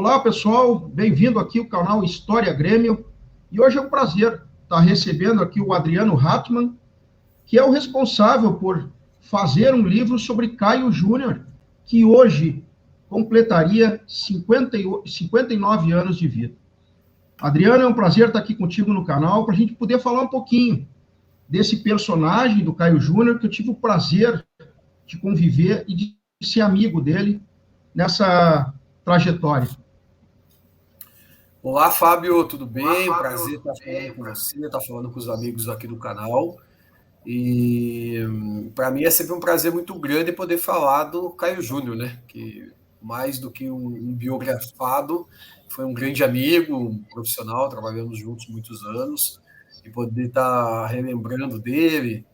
Olá, pessoal, bem-vindo aqui ao canal História Grêmio. E hoje é um prazer estar recebendo aqui o Adriano Hartmann, que é o responsável por fazer um livro sobre Caio Júnior, que hoje completaria 59 anos de vida. Adriano, é um prazer estar aqui contigo no canal para a gente poder falar um pouquinho desse personagem do Caio Júnior, que eu tive o prazer de conviver e de ser amigo dele nessa trajetória. Olá, Fábio, tudo bem? Prazer estar falando com você, estar falando com os amigos aqui do canal. E para mim é sempre um prazer muito grande poder falar do Caio Júnior, né? Que mais do que um biografado, foi um grande amigo, um profissional, trabalhamos juntos muitos anos, e poder estar relembrando dele,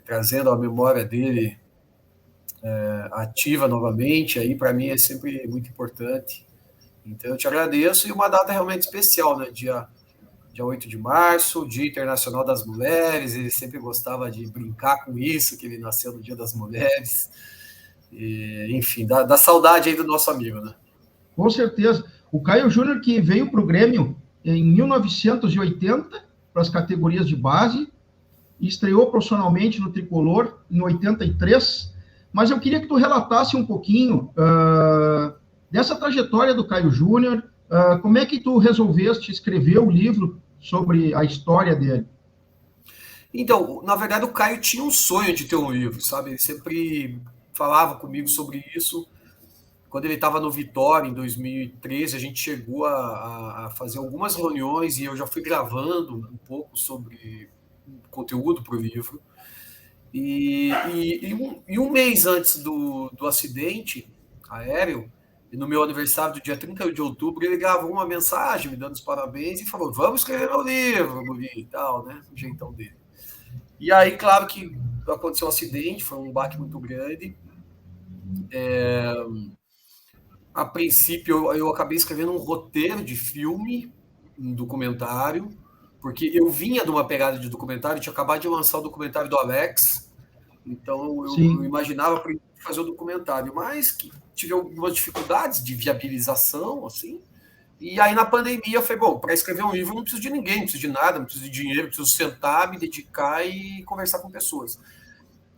trazendo a memória dele ativa novamente, aí para mim é sempre muito importante. Então eu te agradeço, e uma data realmente especial, né? Dia 8 de março, Dia Internacional das Mulheres, ele sempre gostava de brincar com isso, que ele nasceu no Dia das Mulheres. E, enfim, dá saudade aí do nosso amigo, né? Com certeza. O Caio Júnior, que veio para o Grêmio em 1980, para as categorias de base, e estreou profissionalmente no Tricolor em 83. Mas eu queria que tu relatasse um pouquinho dessa trajetória do Caio Júnior, como é que tu resolveste escrever o livro sobre a história dele? Então, na verdade, o Caio tinha um sonho de ter um livro, sabe? Ele sempre falava comigo sobre isso. Quando ele estava no Vitória, em 2013, a gente chegou a fazer algumas reuniões e eu já fui gravando um pouco sobre conteúdo para o livro. E um mês antes do acidente aéreo, e no meu aniversário do dia 31 de outubro, ele gravou uma mensagem me dando os parabéns e falou: vamos escrever meu livro, guri, e tal, né? O jeitão dele. E aí, claro que aconteceu um acidente, foi um baque muito grande. A princípio, eu acabei escrevendo um roteiro de filme, um documentário, porque eu vinha de uma pegada de documentário, tinha acabado de lançar o documentário do Alex, então eu Sim, imaginava fazer o documentário, mas que tive algumas dificuldades de viabilização, assim. E aí na pandemia eu falei, bom, para escrever um livro eu não preciso de ninguém, não preciso de nada, não preciso de dinheiro, preciso sentar, me dedicar e conversar com pessoas.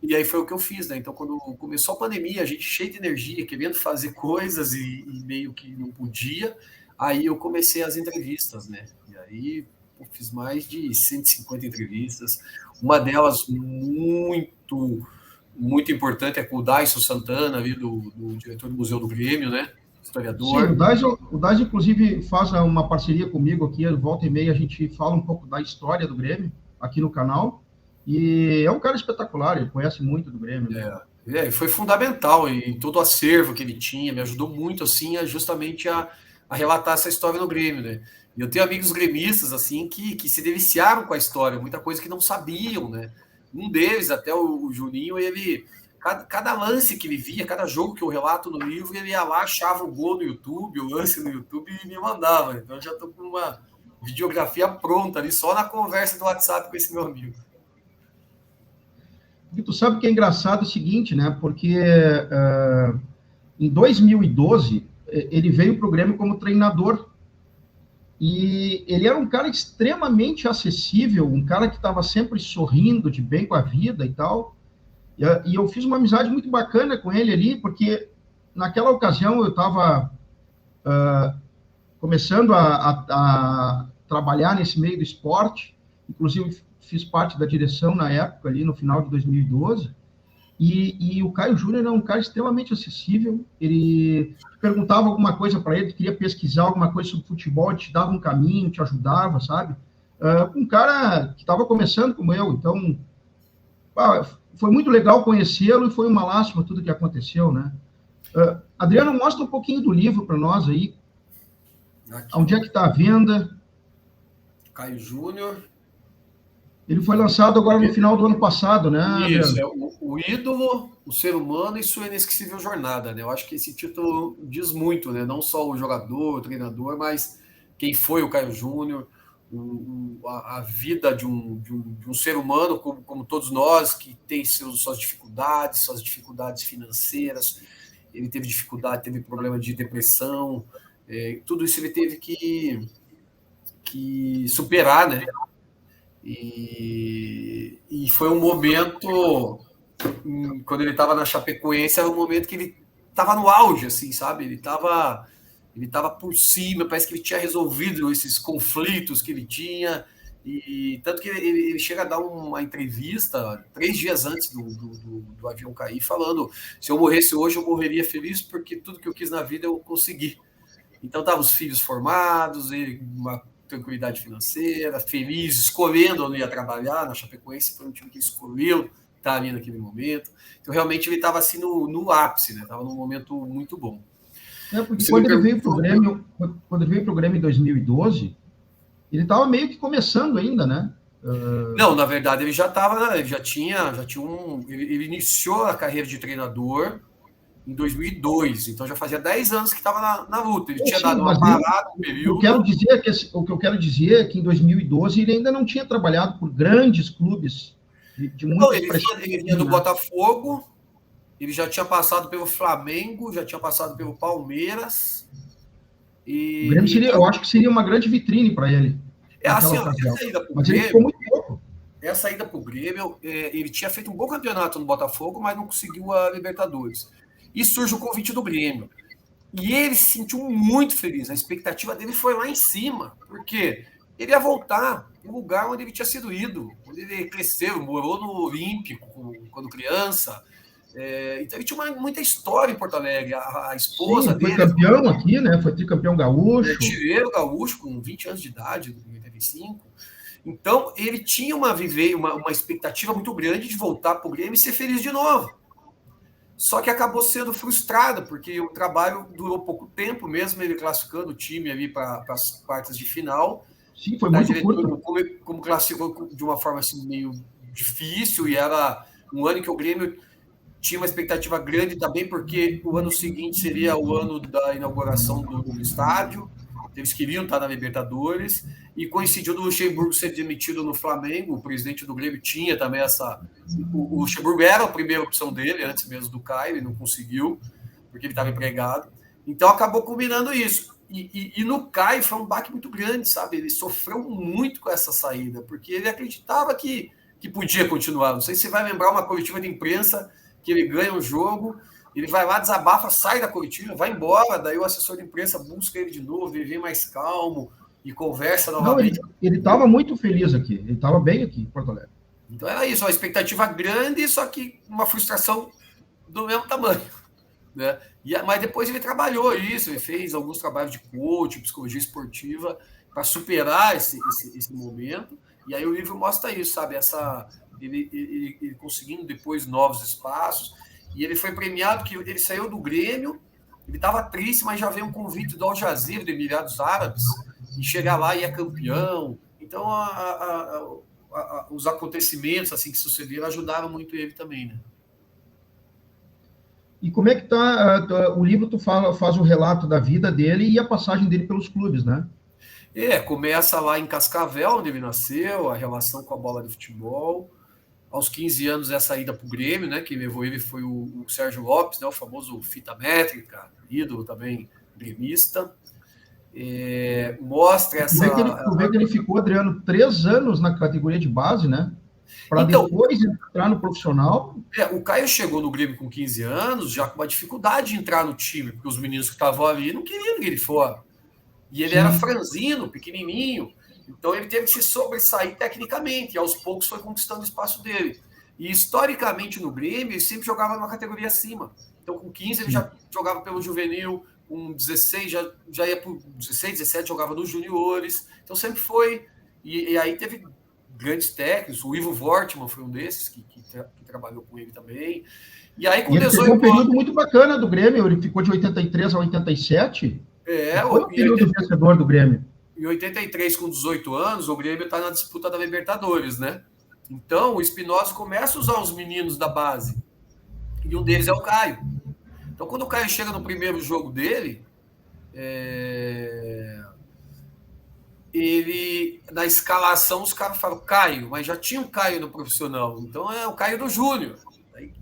E aí foi o que eu fiz, né? Então, quando começou a pandemia, a gente cheio de energia, querendo fazer coisas e meio que não podia, aí eu comecei as entrevistas, né? E aí eu fiz mais de 150 entrevistas, uma delas muito importante é com o Daiso Santana, ali, do diretor do Museu do Grêmio, né? sim, Historiador. O Dais, inclusive, faz uma parceria comigo aqui, volta e meia a gente fala um pouco da história do Grêmio aqui no canal, e é um cara espetacular, ele conhece muito do Grêmio, né? Foi fundamental em todo o acervo que ele tinha, me ajudou muito assim justamente a relatar essa história no Grêmio, né? E eu tenho amigos gremistas assim que se deliciaram com a história, muita coisa que não sabiam, né? Um deles, até o Juninho, ele cada lance que ele via, cada jogo que eu relato no livro, ele ia lá, achava o gol no YouTube, o lance no YouTube e me mandava. Então eu já estou com uma videografia pronta ali, só na conversa do WhatsApp com esse meu amigo. E tu sabe que é engraçado o seguinte, né? Porque em 2012 ele veio para o Grêmio como treinador e ele era um cara extremamente acessível, um cara que estava sempre sorrindo, de bem com a vida e tal. E eu fiz uma amizade muito bacana com ele ali, porque naquela ocasião eu estava começando a trabalhar nesse meio do esporte, inclusive fiz parte da direção na época, ali no final de 2012, e o Caio Júnior é um cara extremamente acessível, ele perguntava alguma coisa para ele, queria pesquisar alguma coisa sobre futebol, ele te dava um caminho, te ajudava, sabe? Um cara que estava começando como eu, então foi muito legal conhecê-lo e foi uma lástima tudo que aconteceu, né? Adriano, mostra um pouquinho do livro para nós aí, Aqui, onde ó. é que está a venda. Caio Júnior. Ele foi lançado agora no final do ano passado, né, Isso, Adriano? é o ídolo, o ser humano e sua inesquecível jornada, né? Eu acho que esse título diz muito, né? Não só o jogador, o treinador, mas quem foi o Caio Júnior, a vida de um ser humano, como todos nós, que tem suas dificuldades financeiras, ele teve dificuldade, teve problema de depressão, tudo isso ele teve que superar, né? E foi um momento, quando ele estava na Chapecoense, era um momento que ele estava no auge, assim, sabe? Ele estava por cima, parece que ele tinha resolvido esses conflitos que ele tinha, e tanto que ele chega a dar uma entrevista 3 dias antes do avião cair, falando: se eu morresse hoje, eu morreria feliz, porque tudo que eu quis na vida eu consegui. Então, estavam os filhos formados, ele, uma tranquilidade financeira, feliz, escolhendo onde ia trabalhar. Na Chapecoense foi um time que escolheu estar ali naquele momento. Então, realmente, ele estava assim no ápice, né? Estava num momento muito bom. Porque quando ele veio para o Grêmio em 2012, ele estava meio que começando ainda, né? Não, na verdade, ele já estava, ele já tinha ele iniciou a carreira de treinador em 2002, então já fazia 10 anos que estava na luta. Ele tinha dado uma parada, um período. O que eu quero dizer é que em 2012 ele ainda não tinha trabalhado por grandes clubes de muita expressão. Ele vinha do Botafogo, ele já tinha passado pelo Flamengo, já tinha passado pelo Palmeiras. O Grêmio seria, eu acho que seria uma grande vitrine para ele. Assim, ele ficou muito pouco. Essa ida para o Grêmio, ele tinha feito um bom campeonato no Botafogo, mas não conseguiu a Libertadores. E surge o convite do Grêmio. E ele se sentiu muito feliz. A expectativa dele foi lá em cima, porque ele ia voltar para o lugar onde ele tinha sido ídolo, onde ele cresceu, morou no Olímpico quando criança. Então ele tinha muita história em Porto Alegre. A esposa dele. Foi campeão aqui, né? Foi tricampeão gaúcho. Artilheiro gaúcho, com 20 anos de idade, em 85. Então ele tinha uma expectativa muito grande de voltar para o Grêmio e ser feliz de novo. Só que acabou sendo frustrado, porque o trabalho durou pouco tempo, mesmo ele classificando o time ali para as quartas de final. Sim, foi muito curto. Como classificou de uma forma assim, meio difícil, e era um ano em que o Grêmio tinha uma expectativa grande também, porque o ano seguinte seria o ano da inauguração do estádio. Eles queriam estar na Libertadores, e coincidiu do Luxemburgo ser demitido no Flamengo. O presidente do Grêmio tinha também o Luxemburgo era a primeira opção dele, antes mesmo do Caio, ele não conseguiu, porque ele estava empregado. Então acabou combinando isso. E no Caio foi um baque muito grande, sabe? Ele sofreu muito com essa saída, porque ele acreditava que podia continuar. Não sei se você vai lembrar uma coletiva de imprensa que ele ganha um jogo, ele vai lá, desabafa, sai da coletiva, vai embora, daí o assessor de imprensa busca ele de novo, ele vem mais calmo e conversa novamente. Ele estava muito feliz aqui, ele estava bem aqui em Porto Alegre. Então era isso, uma expectativa grande, só que uma frustração do mesmo tamanho, né? Mas depois ele trabalhou isso, ele fez alguns trabalhos de coaching, psicologia esportiva, para superar esse momento, e aí o livro mostra isso, sabe? Ele conseguindo depois novos espaços. E ele foi premiado, que ele saiu do Grêmio, ele estava triste, mas já veio um convite do Al Jazeera, do Emirados Árabes, e chegar lá e é campeão. Então, os acontecimentos assim que sucederam ajudaram muito ele também, né? E como é que tá o livro? Tu faz o relato da vida dele e a passagem dele pelos clubes, né? Começa lá em Cascavel, onde ele nasceu, a relação com a bola de futebol. Aos 15 anos, essa ida para o Grêmio, né? Quem levou ele foi o Sérgio Lopes, né, o famoso fita métrica, ídolo também gremista. Mostra essa... Tu vê que ele ficou, Adriano, 3 anos na categoria de base, né? Para depois entrar no profissional. O Caio chegou no Grêmio com 15 anos, já com uma dificuldade de entrar no time, porque os meninos que estavam ali não queriam ele fora. E ele era franzino, pequenininho. Então ele teve que se sobressair tecnicamente, e aos poucos foi conquistando o espaço dele. E historicamente no Grêmio, ele sempre jogava numa categoria acima. Então com 15 ele já jogava pelo juvenil, com 16 já ia para 16, 17 jogava nos juniores. Então sempre foi. E aí teve grandes técnicos, o Ivo Wortmann foi um desses que trabalhou com ele também. E aí com 18 foi um período muito bacana do Grêmio, ele ficou de 83 a 87. Foi o período vencedor do Grêmio. Em 83, com 18 anos, o Grêmio está na disputa da Libertadores, né? Então, o Espinosa começa a usar os meninos da base. E um deles é o Caio. Então, quando o Caio chega no primeiro jogo dele, ele, na escalação, os caras falam Caio, mas já tinha um Caio no profissional. Então, é o Caio do Júnior. Aí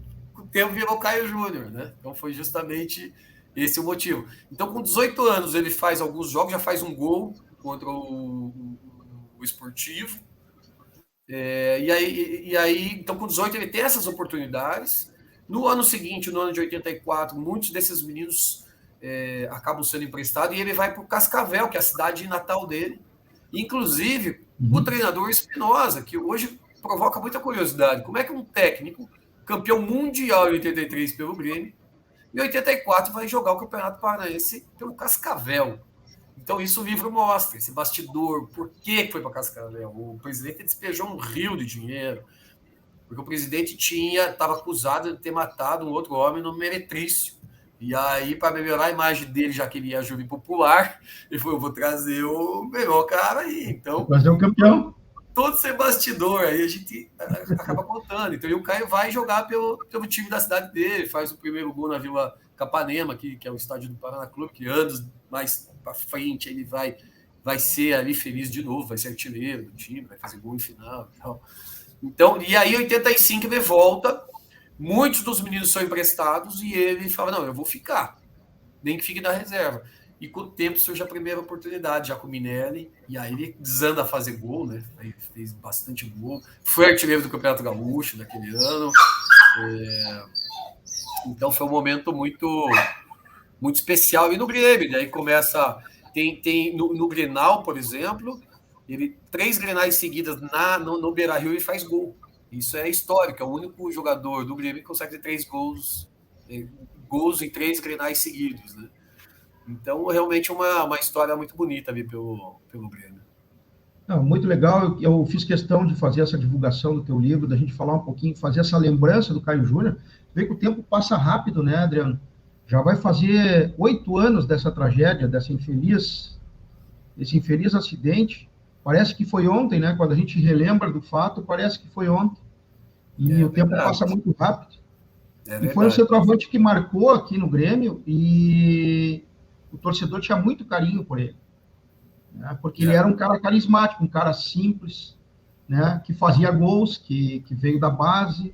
tempo virou Caio Júnior, né? Então foi justamente esse o motivo. Então, com 18 anos, ele faz alguns jogos, já faz um gol contra o Esportivo. E aí, então, com 18, ele tem essas oportunidades. No ano seguinte, no ano de 84, muitos desses meninos acabam sendo emprestados e ele vai para o Cascavel, que é a cidade natal dele. Inclusive, o treinador Espinosa, que hoje provoca muita curiosidade. Como é que um técnico, campeão mundial em 83 pelo Grêmio, em 84 vai jogar o Campeonato Paranaense pelo Cascavel? Então, isso o livro mostra, esse bastidor, por que foi para Cascavel? O presidente despejou um rio de dinheiro, porque o presidente estava acusado de ter matado um outro homem no Meretrício. E aí, para melhorar a imagem dele, já que ele ia júri popular, ele falou: eu vou trazer o melhor cara aí. Então, trazer o campeão. Todo esse bastidor aí a gente acaba contando. Então, e o Caio vai jogar pelo time da cidade dele, faz o primeiro gol na Vila Capanema, que é o estádio do Paraná Clube, que anos mais para frente ele vai ser ali feliz de novo, vai ser artilheiro do time, vai fazer gol em final e tal. Então, e aí, em 85, ele volta. Muitos dos meninos são emprestados e ele fala: não, eu vou ficar, nem que fique na reserva. E com o tempo surge a primeira oportunidade, já com o Minelli, e aí ele desanda a fazer gol, né? Aí fez bastante gol. Foi artilheiro do Campeonato Gaúcho naquele ano. Então foi um momento muito, muito especial. E no Grêmio, daí começa. Tem no Grenal, por exemplo, ele 3 Grenais seguidas no Beira-Rio e faz gol. Isso é histórico, é o único jogador do Grêmio que consegue ter 3 gols em 3 Grenais seguidos, né? Então, realmente uma história muito bonita ali pelo Grêmio. Não, muito legal, eu fiz questão de fazer essa divulgação do teu livro, da gente falar um pouquinho, fazer essa lembrança do Caio Júnior. Vê que o tempo passa rápido, né, Adriano? Já vai fazer 8 anos dessa tragédia, desse infeliz acidente. Parece que foi ontem, né? Quando a gente relembra do fato, parece que foi ontem. E o tempo passa muito rápido. E foi um centroavante que marcou aqui no Grêmio e o torcedor tinha muito carinho por ele, né? Porque ele era um cara carismático, um cara simples, né? Que fazia gols, que veio da base,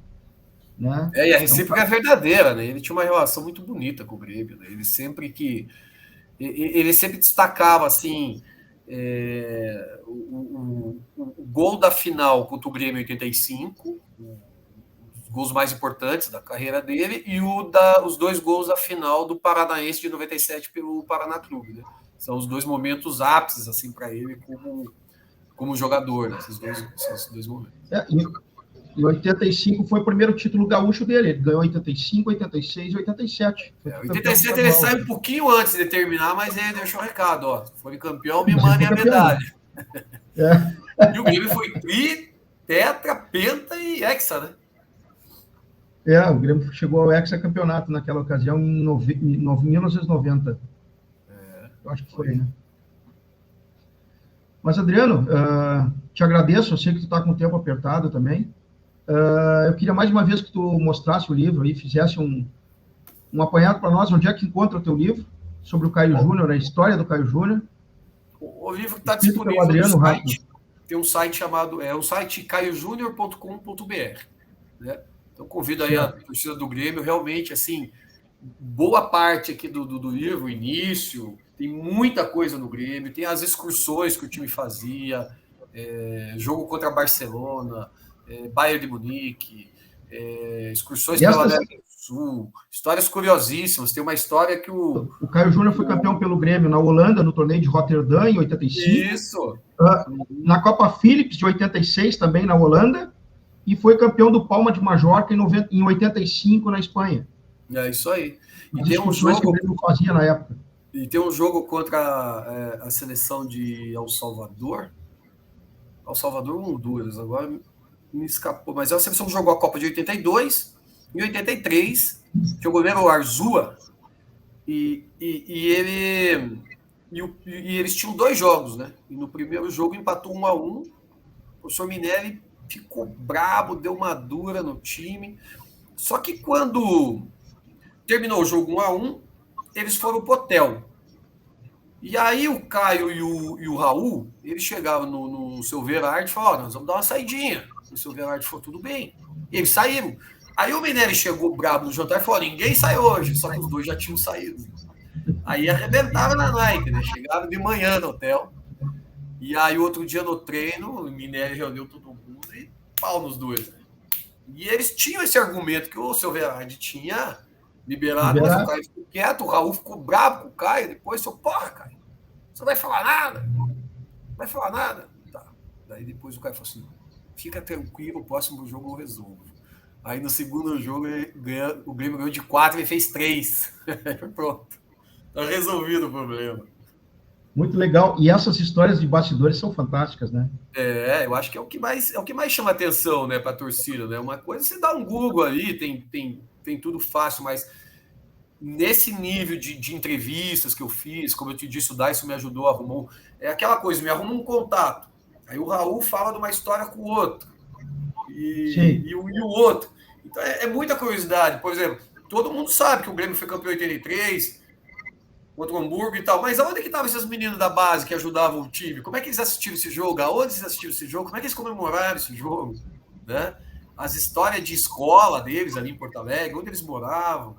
né? E a recíproca é verdadeira, né? Ele tinha uma relação muito bonita com o Grêmio, né? Ele sempre destacava assim o gol da final contra o Grêmio em 85, os gols mais importantes da carreira dele, e os 2 gols da final do Paranaense de 97 pelo Paraná Clube, né? São os 2 momentos ápices assim para ele como jogador, né? Esses dois momentos. Em 85 foi o primeiro título gaúcho dele. Ele ganhou 85, 86 e 87. 87 ele sai um pouquinho antes de terminar, mas ele deixou um recado: ó, foi campeão, me mandem a medalha. E o Grêmio foi tri, tetra, penta e hexa, né? O Grêmio chegou ao hexacampeonato naquela ocasião em 1990. Eu acho que foi, né? Mas, Adriano, te agradeço. Eu sei que tu está com o tempo apertado também. Eu queria mais uma vez que tu mostrasse o livro e fizesse um apanhado para nós, onde é que encontra o teu livro sobre o Caio Júnior, a história do Caio Júnior. O livro está disponível no site. Tem um site chamado, o site caiojunior.com.br, né? Então convido aí a torcida do Grêmio, realmente, assim, boa parte aqui do livro, o início, tem muita coisa no Grêmio, tem as excursões que o time fazia, jogo contra Barcelona, Bayern de Munique, excursões pela América do Sul, histórias curiosíssimas. Tem uma história que o Caio Júnior foi campeão pelo Grêmio na Holanda, no torneio de Roterdã, em 85. Isso. Na Copa Philips, de 86, também na Holanda. E foi campeão do Palma de Majorca em 85, na Espanha. É isso aí. E tem um jogo que o Grêmio fazia na época. E tem um jogo contra a seleção de El Salvador. El Salvador ou Honduras, agora me escapou. Mas a seleção jogou a Copa de 82, em 83, que o goleiro Arzua, e eles tinham 2 jogos, né? E no primeiro jogo empatou 1-1. O professor Minelli ficou brabo, deu uma dura no time. Só que quando terminou o jogo 1-1, eles foram pro hotel. E aí o Caio e o Raul, eles chegavam no seu Verardi e falaram: nós vamos dar uma saidinha. O seu Verardi falou: tudo bem. E eles saíram. Aí o Minelli chegou brabo no jantar e falou: ninguém sai hoje, só que os dois já tinham saído. Aí arrebentava na Nike, né? Chegava de manhã no hotel. E aí, outro dia no treino, o Minelli reuniu todo mundo e pau nos dois. Né? E eles tinham esse argumento que o seu Verardi tinha liberado, mas o Caio ficou quieto, o Raul ficou bravo com o Caio. Depois falou: porra, Caio, você não vai falar nada? Não vai falar nada? Tá. Daí depois o Caio falou assim: fica tranquilo, o próximo jogo eu resolvo. Aí no segundo jogo o Grêmio ganhou de 4 e fez 3. Pronto. Tá resolvido o problema. Muito legal. E essas histórias de bastidores são fantásticas, né? Eu acho que é o que mais chama atenção, né, para a torcida, né? Uma coisa você dá um Google ali, tem tudo fácil, mas nesse nível de entrevistas que eu fiz, como eu te disse, o Dyson me ajudou, arrumou. É aquela coisa, me arruma um contato. Aí o Raul fala de uma história com o outro. E o outro. Então é muita curiosidade. Por exemplo, todo mundo sabe que o Grêmio foi campeão em 83 contra o Hamburgo e tal, mas aonde que estavam esses meninos da base que ajudavam o time? Como é que eles assistiram esse jogo? Aonde eles assistiram esse jogo? Como é que eles comemoraram esse jogo? Né? As histórias de escola deles ali em Porto Alegre, onde eles moravam.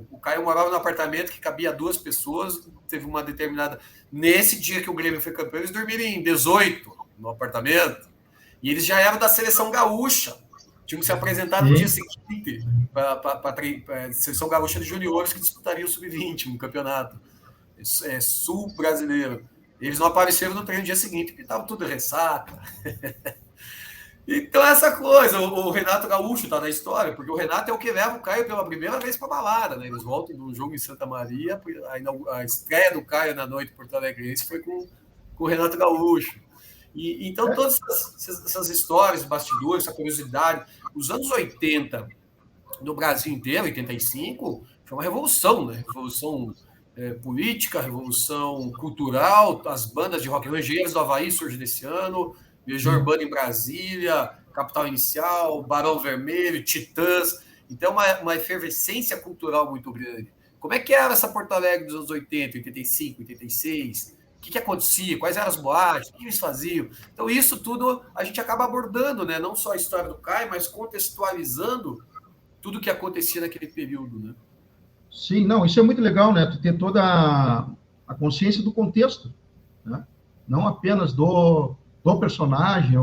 O Caio morava num apartamento que cabia 2 pessoas, teve uma determinada... Nesse dia que o Grêmio foi campeão, eles dormiram em 18 no apartamento, e eles já eram da seleção gaúcha. Tinham que se apresentar no dia seguinte para a seleção gaúcha de juniores que disputaria o Sub-20 no campeonato sul brasileiro. Eles não apareceram no treino no dia seguinte, porque estava tudo ressaca. Então, essa coisa, o Renato Gaúcho está na história, porque o Renato é o que leva o Caio pela primeira vez para a balada, né? Eles voltam de um jogo em Santa Maria, a estreia do Caio na noite porto-alegrense foi com o Renato Gaúcho. Então, todas essas histórias, bastidores, essa curiosidade, os anos 80 no Brasil inteiro, 85, foi uma revolução, né? Revolução política, revolução cultural, as bandas de rock, Engenheiros do Havaí surge desse ano, Legião Urbana em Brasília, Capital Inicial, Barão Vermelho, Titãs. Então, uma efervescência cultural muito grande. Como é que era essa Porto Alegre dos anos 80, 85, 86? O que acontecia? Quais eram as boates? O que eles faziam? Então, isso tudo a gente acaba abordando, né? Não só a história do Caio, mas contextualizando tudo o que acontecia naquele período, né? Sim, não, isso é muito legal, né? Tu ter toda a consciência do contexto, né? Não apenas do personagem,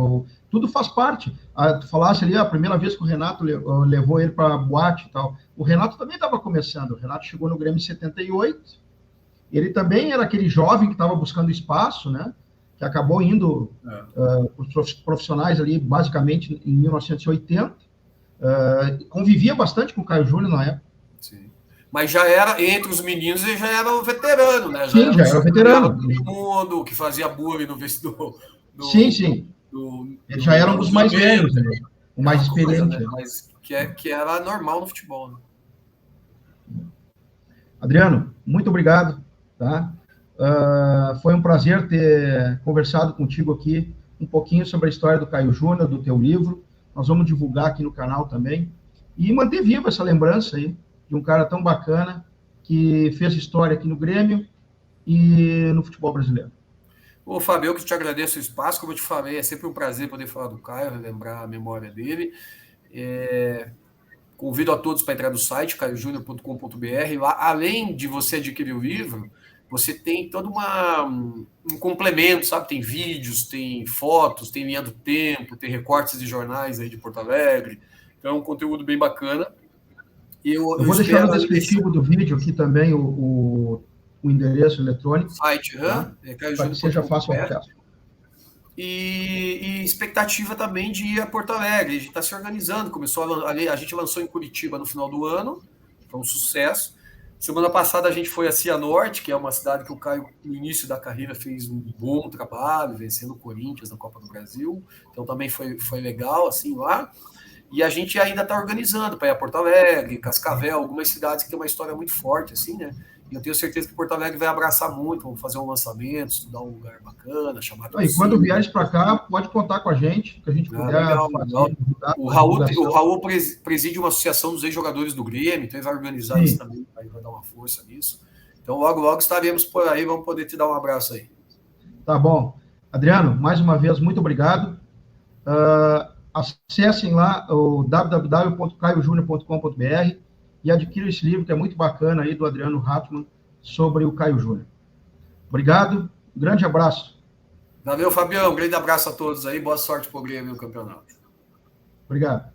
tudo faz parte. Tu falasse ali, a primeira vez que o Renato levou ele para a boate e tal. O Renato também estava começando. O Renato chegou no Grêmio em 78. Ele também era aquele jovem que estava buscando espaço, né? Que acabou indo os profissionais ali, basicamente, em 1980. Convivia bastante com o Caio Júnior na época. Sim. Mas já era, entre os meninos, ele já era um veterano, né? Já era veterano. Todo mundo que fazia bullying no vestido. Sim. Ele já era um dos mais velhos, né? O mais experiente. Né? Mas que era normal no futebol, né? Adriano, muito obrigado. Tá? Foi um prazer ter conversado contigo aqui um pouquinho sobre a história do Caio Júnior, do teu livro. Nós vamos divulgar aqui no canal também. E manter viva essa lembrança aí de um cara tão bacana que fez história aqui no Grêmio e no futebol brasileiro. Ô, Fábio, eu que te agradeço o espaço. Como eu te falei, é sempre um prazer poder falar do Caio, relembrar a memória dele. Convido a todos para entrar no site, caiojunior.com.br. Lá, além de você adquirir o livro, você tem todo um complemento, sabe? Tem vídeos, tem fotos, tem linha do tempo, tem recortes de jornais aí de Porto Alegre. Então é um conteúdo bem bacana. Eu vou deixar no descritivo do vídeo aqui também o endereço eletrônico. Site, para que seja fácil o acesso. E expectativa também de ir a Porto Alegre. A gente está se organizando. A gente lançou em Curitiba no final do ano, foi um sucesso. Semana passada a gente foi a Cianorte, que é uma cidade que o Caio, no início da carreira, fez um bom trabalho, vencendo o Corinthians na Copa do Brasil. Então também foi legal, assim, lá. E a gente ainda está organizando para ir a Porto Alegre, Cascavel, algumas cidades que tem uma história muito forte, assim, né? E eu tenho certeza que Porto Alegre vai abraçar muito, vamos fazer um lançamento, estudar um lugar bacana, chamar... E quando vieres para cá, pode contar com a gente, que a gente puder legal, fazer. Legal. O Raul preside uma associação dos ex-jogadores do Grêmio, então ele vai organizar isso também, vai dar uma força nisso. Então, logo estaremos por aí, vamos poder te dar um abraço aí. Tá bom. Adriano, mais uma vez, muito obrigado. acessem lá o www.caiojunior.com.br e adquiram esse livro, que é muito bacana, aí do Adriano Hartmann, sobre o Caio Júnior. Obrigado, um grande abraço. Valeu, Fabião, um grande abraço a todos aí, boa sorte pro Grêmio no campeonato. Obrigado.